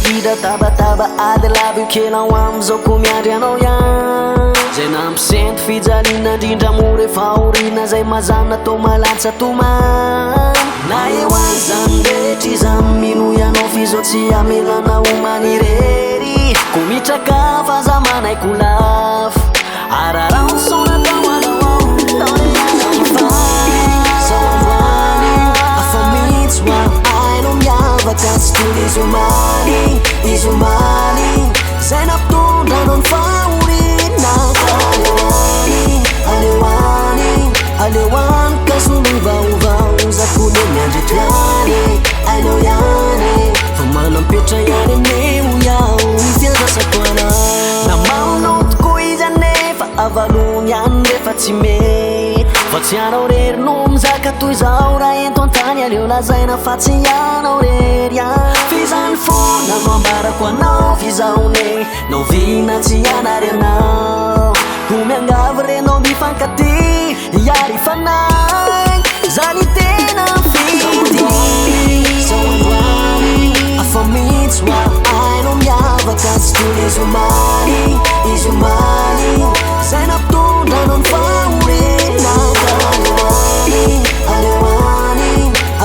Gida taba ady lavy kelan amizao ko miandry anao ihany zay nampisenty fijalina indrindra mo rehefa orina zay mazana tao malatsa tomany na eo any zany rehetra izany mino ianao fizao tsy amelana homany rery ko mitraka fa za manaiko lafo ararao sona tao anao tao zao androany afa mihitsy ho ainao miavaka tsy toy izy omaly zay nampitondranao ny fahorina aleoany ka solovaovao zakone miandretriany ainao ihany fa manampetra ihany aneo iao ifiandrasako anao namaonao tokoa izy anefa avalony ihany rehefa tsy mety fa tsy anao rery no mizaka toy zao raha ento antany aleo lazaina fa tsy anao rery fizany fona no ambarako anao fizahone no vina tsy anary anao ho miangavy renao mifankaty iary fanay zany tena fity zao androany afa mihitsy ho ainao miavaka tsy toy izy omaly zay nampitondranao ny fahorina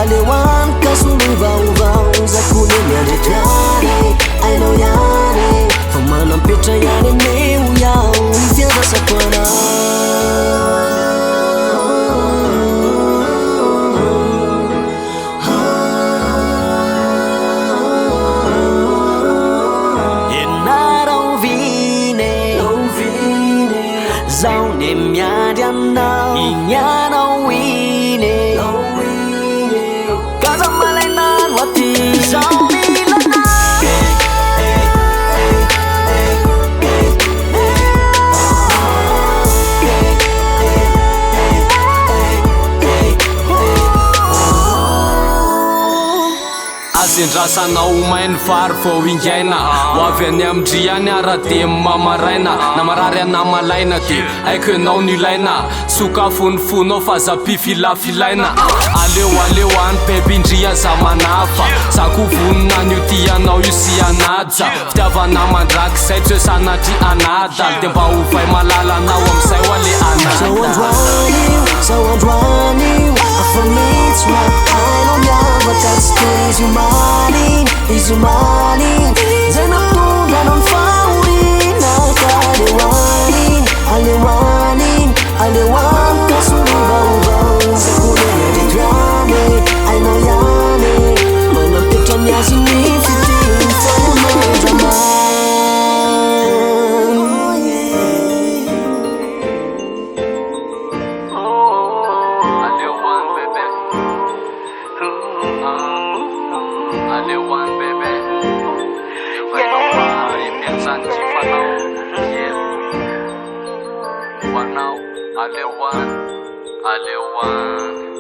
aleoany ka solovaovao zakone miandretriany ainao ihany fa manampetra ihany aneo iao ifiandrasako anao enarao vine zao ne miandry anao igny anao ine kaza malainaro aty zao milana azendrasanao mainy vary vao ingaina ho avy any amindriany ara-de mamaraina na marary anamalaina de aiko ianao nilaina sokafony fonao fa za mpifilafilaina aleo any bebindria za manafa zako vonina anio ty anao io sy anaja fitiavana mandraky zay tsy hoe sanatry anadal de mba hovay malala anao amizay ho ale zao androany afa mihitsy ho ainao miavaka tsy toy izy omaly zay nampitondranao ny fahorina aleoany ka solovaovao zakone miandretriany ainao ihany manampetra miazy ny fitiny fanamandramay Aleo one